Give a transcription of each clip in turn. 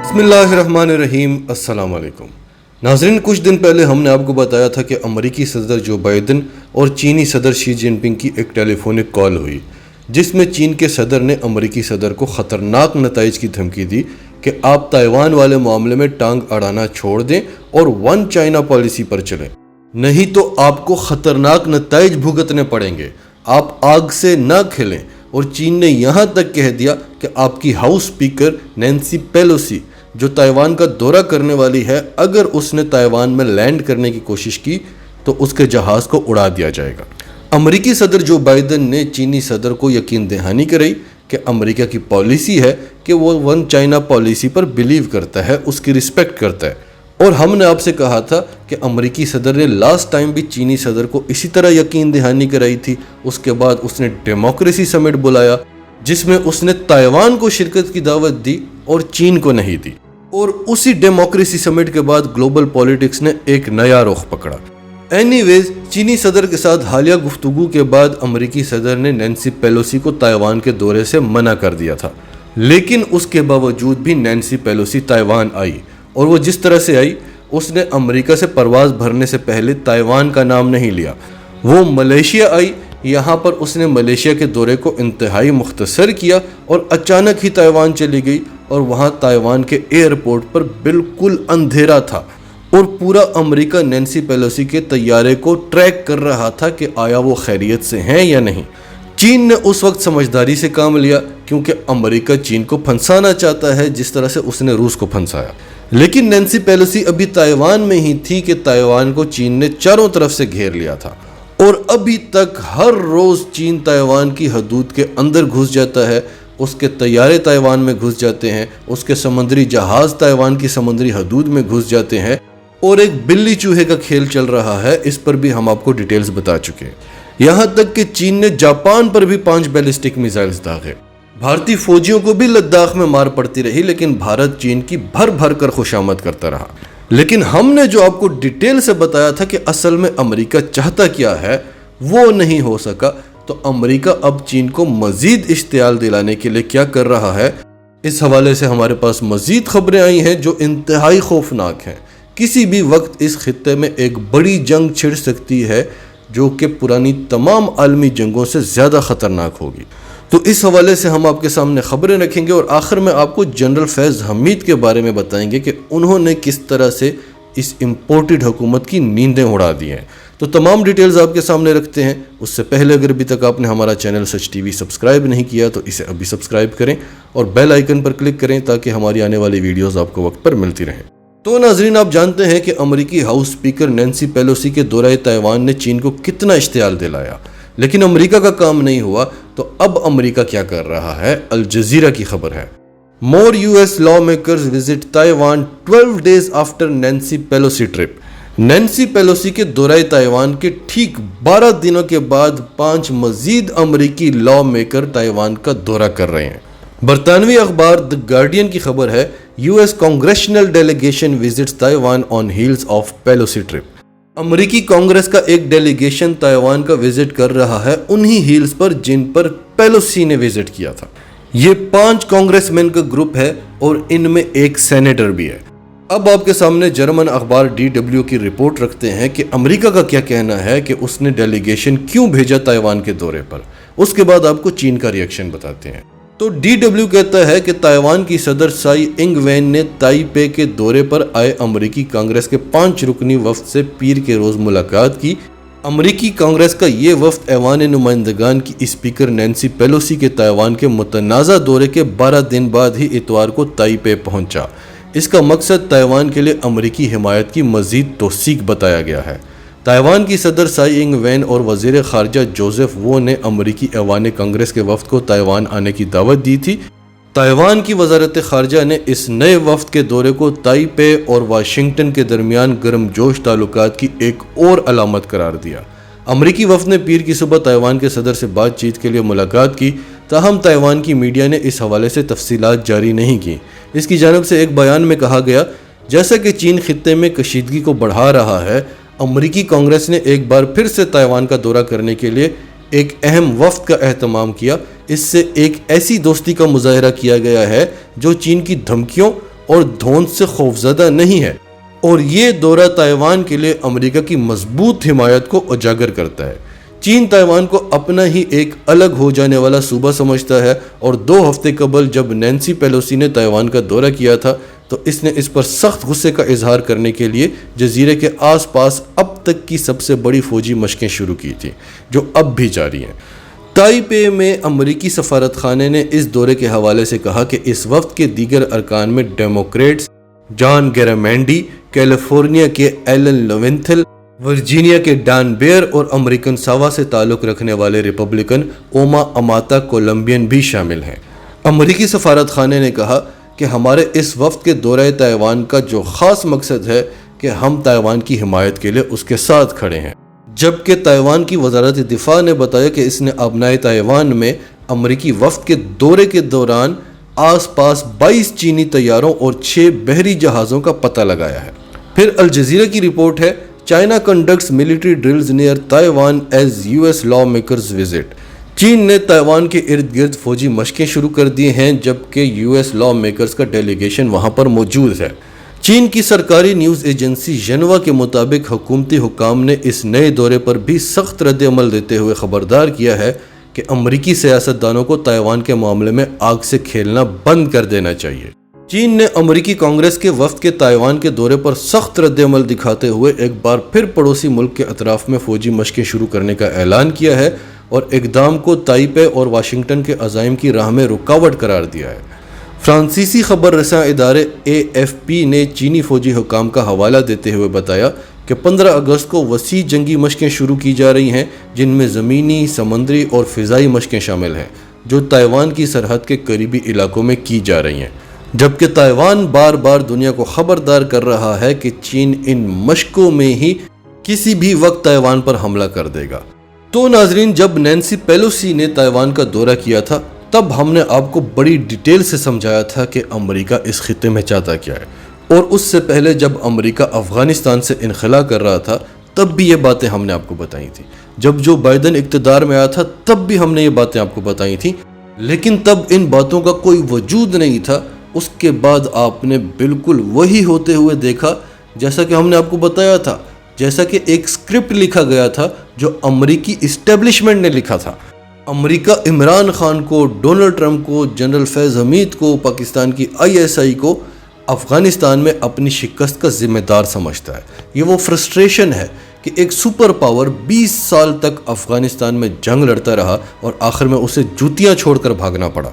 बिस्मिल्लाहिर्रहमानिर्रहीम। अस्सलाम वालेकुम नाज़रीन, कुछ दिन पहले हमने आपको बताया था कि अमेरिकी सदर जो बाइडन और चीनी सदर शी जिनपिंग की एक टेलीफोनिक कॉल हुई, जिसमें चीन के सदर ने अमेरिकी सदर को ख़तरनाक नताइज की धमकी दी कि आप ताइवान वाले मामले में टांग अड़ाना छोड़ दें और वन चाइना पॉलिसी पर चलें, नहीं तो आपको ख़तरनाक नताइज भुगतने पड़ेंगे। आप आग से ना खेलें। और चीन ने यहाँ तक कह दिया कि आपकी हाउस स्पीकर नैन्सी पेलोसी जो ताइवान का दौरा करने वाली है, अगर उसने ताइवान में लैंड करने की कोशिश की तो उसके जहाज़ को उड़ा दिया जाएगा। अमेरिकी सदर जो बाइडन ने चीनी सदर को यकीन दहानी कराई कि अमेरिका की पॉलिसी है कि वो वन चाइना पॉलिसी पर बिलीव करता है, उसकी रिस्पेक्ट करता है। और हमने आपसे कहा था कि अमेरिकी सदर ने लास्ट टाइम भी चीनी सदर को इसी तरह यकीन दहानी कराई थी। उसके बाद उसने डेमोक्रेसी समिट बुलाया जिसमें उसने ताइवान को शिरकत की दावत दी और चीन को नहीं दी। और उसी डेमोक्रेसी समिट के बाद ग्लोबल पॉलिटिक्स ने एक नया रुख पकड़ा। एनीवेज, चीनी सदर के साथ हालिया गुफ्तगू के बाद अमेरिकी सदर ने नैन्सी पेलोसी को ताइवान के दौरे से मना कर दिया था, लेकिन उसके बावजूद भी नैन्सी पेलोसी ताइवान आई। और वो जिस तरह से आई, उसने अमेरिका से परवाज़ भरने से पहले ताइवान का नाम नहीं लिया। वो मलेशिया आई, यहाँ पर उसने मलेशिया के दौरे को इंतहाई मुख्तसर किया और अचानक ही ताइवान चली गई। और वहाँ ताइवान के एयरपोर्ट पर बिल्कुल अंधेरा था और पूरा अमेरिका नैन्सी पेलोसी के तैयारे को ट्रैक कर रहा था कि आया वो खैरियत से हैं या नहीं। चीन ने उस वक्त समझदारी से काम लिया क्योंकि अमेरिका चीन को फंसाना चाहता है जिस तरह से उसने रूस को फंसाया। लेकिन नैन्सी पेलोसी अभी ताइवान में ही थी कि ताइवान को चीन ने चारों तरफ से घेर लिया था। और अभी तक हर रोज़ चीन ताइवान की हदूद के अंदर घुस जाता है, उसके तैयारे ताइवान में घुस जाते हैं, उसके समुद्री जहाज़ ताइवान की समुद्री हदूद में घुस जाते हैं और एक बिल्ली चूहे का खेल चल रहा है। इस पर भी हम आपको डिटेल्स बता चुके हैं। यहाँ तक कि चीन ने जापान पर भी 5 बैलिस्टिक मिसाइल्स दागे। भारतीय फौजियों को भी लद्दाख में मार पड़ती रही, लेकिन भारत चीन की भर भर कर खुशामद करता रहा। लेकिन हमने जो आपको डिटेल से बताया था कि असल में अमेरिका चाहता क्या है, वो नहीं हो सका। तो अमेरिका अब चीन को मजीद इश्तियाल दिलाने के लिए क्या कर रहा है, इस हवाले से हमारे पास मजीद खबरें आई हैं जो इंतहाई खौफनाक हैं। किसी भी वक्त इस खित्ते में एक बड़ी जंग छिड़ सकती है जो कि पुरानी तमाम आलमी जंगों से ज़्यादा ख़तरनाक होगी। तो इस हवाले से हम आपके सामने खबरें रखेंगे और आखिर में आपको जनरल फैज़ हमीद के बारे में बताएंगे कि उन्होंने किस तरह से इस इम्पोर्टेड हुकूमत की नींदें उड़ा दी हैं। तो तमाम डिटेल्स आपके सामने रखते हैं। उससे पहले अगर अभी तक आपने हमारा चैनल सच टीवी सब्सक्राइब नहीं किया तो इसे अभी सब्सक्राइब करें और बेल आइकन पर क्लिक करें ताकि हमारी आने वाली वीडियोस आपको वक्त पर मिलती रहें। तो नाजरीन, आप जानते हैं कि अमेरिकी हाउस स्पीकर नैन्सी पेलोसी के दौरे ताइवान ने चीन को कितना इश्तियाल दिलाया, लेकिन अमेरिका का काम नहीं हुआ। तो अब अमेरिका क्या कर रहा है, अल जजीरा की खबर है। More US lawmakers visit Taiwan 12 days after Nancy Pelosi trip. Nancy Pelosi के दौरे ताइवान के ठीक 12 दिनों के बाद 5 मजीद अमेरिकी लॉ मेकर ताइवान का दौरा कर रहे हैं। बरतानवी अखबार द गार्डियन की खबर है, US congressional delegation visits Taiwan on heels of Pelosi trip. अमेरिकी कांग्रेस का एक डेलीगेशन ताइवान का विजिट कर रहा है उन्हीं हील्स पर जिन पर पेलोसी ने विजिट किया था। ये 5 कांग्रेसमैन का ग्रुप है और इनमें एक सेनेटर भी है। अब आपके सामने जर्मन अखबार DW की रिपोर्ट रखते हैं कि अमेरिका का क्या कहना है कि उसने डेलीगेशन क्यों भेजा ताइवान के दौरे पर। उसके बाद आपको चीन का रिएक्शन बताते हैं। तो DW कहता है कि ताइवान की सदर साई इंग वैन ने ताइपे के दौरे पर आए अमेरिकी कांग्रेस के 5 रुकनी वफ्द से पीर के रोज़ मुलाकात की। अमेरिकी कांग्रेस का ये वफ्द ऐवान नुमाइंदगान की स्पीकर नैन्सी पेलोसी के ताइवान के मुतनाज़ा दौरे के 12 दिन बाद ही इतवार को ताइपे पहुंचा। इसका मकसद ताइवान के लिए अमेरिकी हिमायत की मज़ीद तौसीक बताया गया है। ताइवान की सदर साई इंग वैन और वज़ीर ख़ारजा जोसेफ वो ने अमेरिकी ऐवान कांग्रेस के वफ्द को ताइवान आने की दावत दी थी। ताइवान की वज़ारत ख़ारजा ने इस नए वफ्द के दौरे को ताइपे और वाशिंगटन के दरमियान गर्मजोश ताल्लुकात की एक और अलामत करार दिया। अमेरिकी वफ्द ने पीर की सुबह ताइवान के सदर से बातचीत के लिए मुलाकात की, ताहम ताइवान की मीडिया ने इस हवाले से तफसीलात जारी नहीं की। इसकी जानिब से एक बयान में कहा गया, जैसा कि चीन खित्ते में कशीदगी को बढ़ा रहा है, अमेरिकी कांग्रेस ने एक बार फिर से ताइवान का दौरा करने के लिए एक अहम वफ्द का एहतमाम किया। इससे एक ऐसी दोस्ती का मुजाहरा किया गया है जो चीन की धमकियों اور دھوند سے خوفزدہ نہیں ہے، اور یہ دورہ تائیوان کے لیے امریکہ کی مضبوط حمایت کو اجاگر کرتا ہے۔ چین تائیوان کو اپنا ہی ایک الگ ہو جانے والا صوبہ سمجھتا ہے، اور 2 ہفتے قبل جب نینسی پیلوسی نے تائیوان کا دورہ کیا تھا تو اس نے اس پر سخت غصے کا اظہار کرنے کے لیے جزیرے کے آس پاس اب تک کی سب سے بڑی فوجی مشقیں شروع کی تھیں، جو اب بھی جاری ہیں۔ تائپے میں امریکی سفارت خانے نے اس دورے کے حوالے سے کہا کہ اس وفد کے دیگر ارکان میں ڈیموکریٹس جان گیرامینڈی، کیلیفورنیا کے ایلن لوینتھل، ورجینیا کے ڈان بیئر اور امریکن ساوا سے تعلق رکھنے والے ریپبلکن اوما اماتا کولمبین بھی شامل ہیں۔ امریکی سفارت خانے نے کہا کہ ہمارے اس وفد کے دورہ تائیوان کا جو خاص مقصد ہے کہ ہم تائیوان کی حمایت کے لیے اس کے ساتھ کھڑے ہیں، جبکہ تائیوان کی وزارت دفاع نے بتایا کہ اس نے ابنائے تائیوان میں امریکی وفد کے دورے کے دوران آس پاس 22 چینی طیاروں اور 6 بحری جہازوں کا پتہ لگایا ہے۔ پھر الجزیرہ کی رپورٹ ہے، China conducts military drills near Taiwan as US لا میکرز وزٹ۔ چین نے تائیوان کے ارد گرد فوجی مشقیں شروع کر دی ہیں، جبکہ US لا میکرز کا ڈیلیگیشن وہاں پر موجود ہے۔ چین کی سرکاری نیوز ایجنسی ژنہوا کے مطابق حکومتی حکام نے اس نئے دورے پر بھی سخت رد عمل دیتے ہوئے خبردار کیا ہے کہ امریکی سیاستدانوں کو تائیوان کے معاملے میں آگ سے کھیلنا بند کر دینا چاہیے۔ چین نے امریکی کانگریس کے وفد کے تائیوان کے دورے پر سخت رد عمل دکھاتے ہوئے ایک بار پھر پڑوسی ملک کے اطراف میں فوجی مشقیں شروع کرنے کا اعلان کیا ہے اور اقدام کو تائپے اور واشنگٹن کے عزائم کی راہ میں رکاوٹ قرار دیا ہے۔ فرانسیسی خبر رساں ادارے AFP نے چینی فوجی حکام کا حوالہ دیتے ہوئے بتایا کہ 15 اگست کو وسیع جنگی مشقیں شروع کی جا رہی ہیں، جن میں زمینی، سمندری اور فضائی مشقیں شامل ہیں، جو تائیوان کی سرحد کے قریبی علاقوں میں کی جا رہی ہیں، جبکہ تائیوان بار بار دنیا کو خبردار کر رہا ہے کہ چین ان مشقوں میں ہی کسی بھی وقت تائیوان پر حملہ کر دے گا۔ تو ناظرین، جب نینسی پیلوسی نے تائیوان کا دورہ کیا تھا تب ہم نے آپ کو بڑی ڈیٹیل سے سمجھایا تھا کہ امریکہ اس خطے میں چاہتا کیا ہے، اور اس سے پہلے جب امریکہ افغانستان سے انخلا کر رہا تھا تب بھی یہ باتیں ہم نے آپ کو بتائی تھیں۔ جب جو بائیڈن اقتدار میں آیا تھا تب بھی ہم نے یہ باتیں آپ کو بتائی تھیں، لیکن تب ان باتوں کا کوئی وجود نہیں تھا۔ اس کے بعد آپ نے بالکل وہی ہوتے ہوئے دیکھا جیسا کہ ہم نے آپ کو بتایا تھا، جیسا کہ ایک سکرپٹ لکھا گیا تھا جو امریکی اسٹیبلشمنٹ نے لکھا تھا۔ امریکہ عمران خان کو، ڈونلڈ ٹرمپ کو، جنرل فیض حمید کو، پاکستان کی ISI کو افغانستان میں اپنی شکست کا ذمہ دار سمجھتا ہے۔ یہ وہ فرسٹریشن ہے کہ ایک سپر پاور 20 سال تک افغانستان میں جنگ لڑتا رہا اور آخر میں اسے جوتیاں چھوڑ کر بھاگنا پڑا۔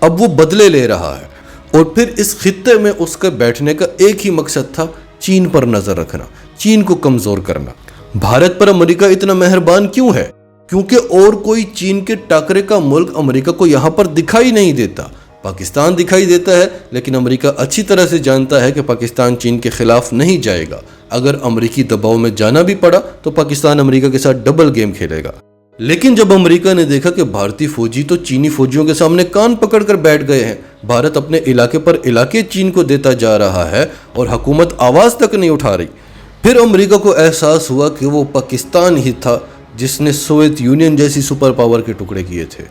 اب وہ بدلے لے رہا ہے، اور پھر اس خطے میں اس کا بیٹھنے کا ایک ہی مقصد تھا، چین پر نظر رکھنا، چین کو کمزور کرنا۔ بھارت پر امریکہ اتنا مہربان کیوں ہے؟ کیونکہ اور کوئی چین کے ٹاکرے کا ملک امریکہ کو یہاں پر دکھائی نہیں دیتا۔ پاکستان دکھائی دیتا ہے، لیکن امریکہ اچھی طرح سے جانتا ہے کہ پاکستان چین کے خلاف نہیں جائے گا۔ اگر امریکی دباؤ میں جانا بھی پڑا تو پاکستان امریکہ کے ساتھ ڈبل گیم کھیلے گا۔ لیکن جب امریکہ نے دیکھا کہ بھارتی فوجی تو چینی فوجیوں کے سامنے کان پکڑ کر بیٹھ گئے ہیں، بھارت اپنے علاقے پر علاقے چین کو دیتا جا رہا ہے اور حکومت آواز تک نہیں اٹھا رہی، پھر امریکہ کو احساس ہوا کہ وہ پاکستان ہی تھا جس نے سوویت یونین جیسی سپر پاور کے ٹکڑے کیے تھے۔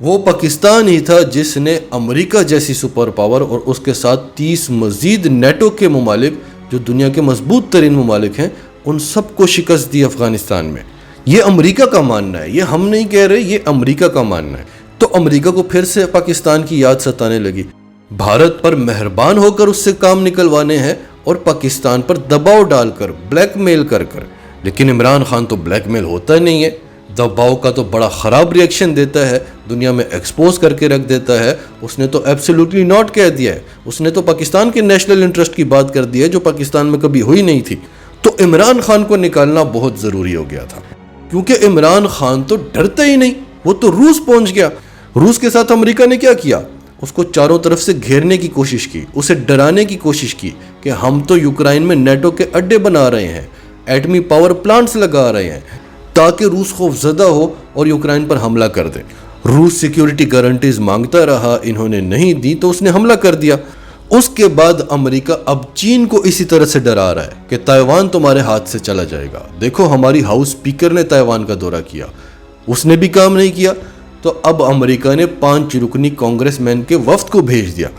وہ پاکستان ہی تھا جس نے امریکہ جیسی سپر پاور اور اس کے ساتھ 30 مزید نیٹو کے ممالک جو دنیا کے مضبوط ترین ممالک ہیں، ان سب کو شکست دی افغانستان میں۔ یہ امریکہ کا ماننا ہے، یہ ہم نہیں کہہ رہے، یہ امریکہ کا ماننا ہے۔ تو امریکہ کو پھر سے پاکستان کی یاد ستانے لگی، بھارت پر مہربان ہو کر اس سے کام نکلوانے ہیں اور پاکستان پر دباؤ ڈال کر، بلیک میل کر کر۔ لیکن عمران خان تو بلیک میل ہوتا نہیں ہے، دباؤ کا تو بڑا خراب ریئیکشن دیتا ہے، دنیا میں ایکسپوز کر کے رکھ دیتا ہے۔ اس نے تو ایبسلیوٹلی ناٹ کہہ دیا ہے، اس نے تو پاکستان کے نیشنل انٹرسٹ کی بات کر دی ہے جو پاکستان میں کبھی ہوئی نہیں تھی۔ تو عمران خان کو نکالنا بہت ضروری ہو گیا تھا، کیونکہ عمران خان تو ڈرتا ہی نہیں، وہ تو روس پہنچ گیا۔ روس کے ساتھ امریکہ نے کیا کیا؟ اس کو چاروں طرف سے گھیرنے کی کوشش کی، اسے ڈرانے کی کوشش کی کہ ہم تو یوکرائن میں نیٹو کے اڈے بنا رہے ہیں، ایٹمی پاور پلانٹس لگا رہے ہیں تاکہ روس خوف زدہ ہو اور یوکرائن پر حملہ کر دے۔ روس سیکیورٹی گارنٹیز مانگتا رہا، انہوں نے نہیں دی تو اس نے حملہ کر دیا۔ اس کے بعد امریکہ اب چین کو اسی طرح سے ڈرا رہا ہے کہ تائیوان تمہارے ہاتھ سے چلا جائے گا۔ دیکھو ہماری ہاؤس اسپیکر نے تائیوان کا دورہ کیا، اس نے بھی کام نہیں کیا، تو اب امریکہ نے 5 رکنی کانگریس مین کے وفد کو بھیج دیا۔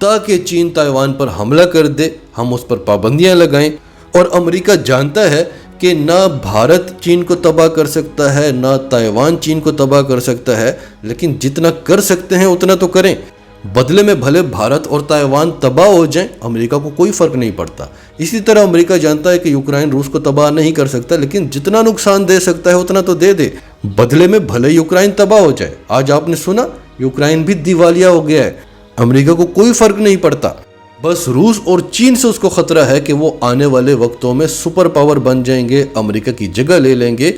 ताकि चीन ताइवान पर हमला कर दे, हम उस पर पाबंदियां लगाएं। और अमेरिका जानता है कि ना भारत चीन को तबाह कर सकता है, ना ताइवान चीन को तबाह कर सकता है, लेकिन जितना कर सकते हैं उतना तो करें। बदले में भले भारत और ताइवान तबाह हो जाएं, अमेरिका को कोई फर्क नहीं पड़ता। इसी तरह अमेरिका जानता है कि यूक्रेन रूस को तबाह नहीं कर सकता, लेकिन जितना नुकसान दे सकता है उतना तो दे दे, बदले में भले यूक्रेन तबाह हो जाए। आज आपने सुना यूक्रेन भी दिवालिया हो गया है, अमेरिका को कोई फर्क नहीं पड़ता। बस रूस और चीन से उसको खतरा है कि वो आने वाले वक्तों में सुपर पावर बन जाएंगे, अमेरिका की जगह ले लेंगे।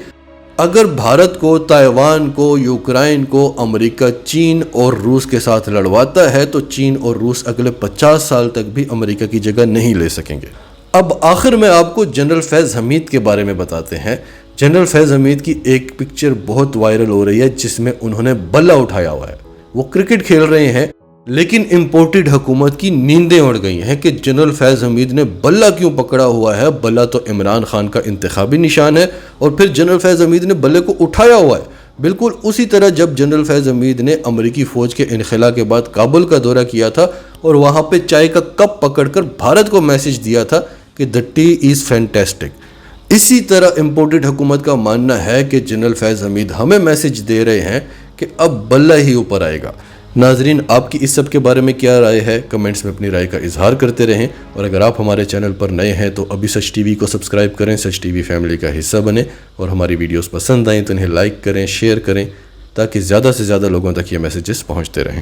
अगर भारत को, ताइवान को, यूक्रेन को अमेरिका चीन और रूस के साथ लड़वाता है तो चीन और रूस अगले 50 साल तक भी अमेरिका की जगह नहीं ले सकेंगे। अब आखिर में आपको जनरल फैज़ हमीद के बारे में बताते हैं। जनरल फैज़ हमीद की एक पिक्चर बहुत वायरल हो रही है जिसमें उन्होंने बल्ला उठाया हुआ है। वो क्रिकेट खेल रहे हैं, लेकिन इम्पोर्टेड हुकूमत की नींदें उड़ गई हैं कि जनरल फैज़ हमीद ने बल्ला क्यों पकड़ा हुआ है। बल्ला तो इमरान खान का इंतखाबी निशान है, और फिर जनरल फैज़ हमीद ने बल्ले को उठाया हुआ है। बिल्कुल उसी तरह जब जनरल फैज़ हमीद ने अमेरिकी फ़ौज के इनखला के बाद काबुल का दौरा किया था और वहाँ पे चाय का कप पकड़कर भारत को मैसेज दिया था कि द टी इज़ फैंटेस्टिक। इसी तरह इम्पोर्टेड हुकूमत का मानना है कि जनरल फैज़ हमीद हमें मैसेज दे रहे हैं कि अब बल्ला ही ऊपर आएगा। नाजरीन, आपकी इस सब के बारे में क्या राय है? कमेंट्स में अपनी राय का इजहार करते रहें, और अगर आप हमारे चैनल पर नए हैं तो अभी सच टीवी को सब्सक्राइब करें, सच टीवी फैमिली का हिस्सा बने, और हमारी वीडियोस पसंद आएँ तो इन्हें लाइक करें, शेयर करें, ताकि ज़्यादा से ज़्यादा लोगों तक ये मैसेजेस पहुँचते रहें।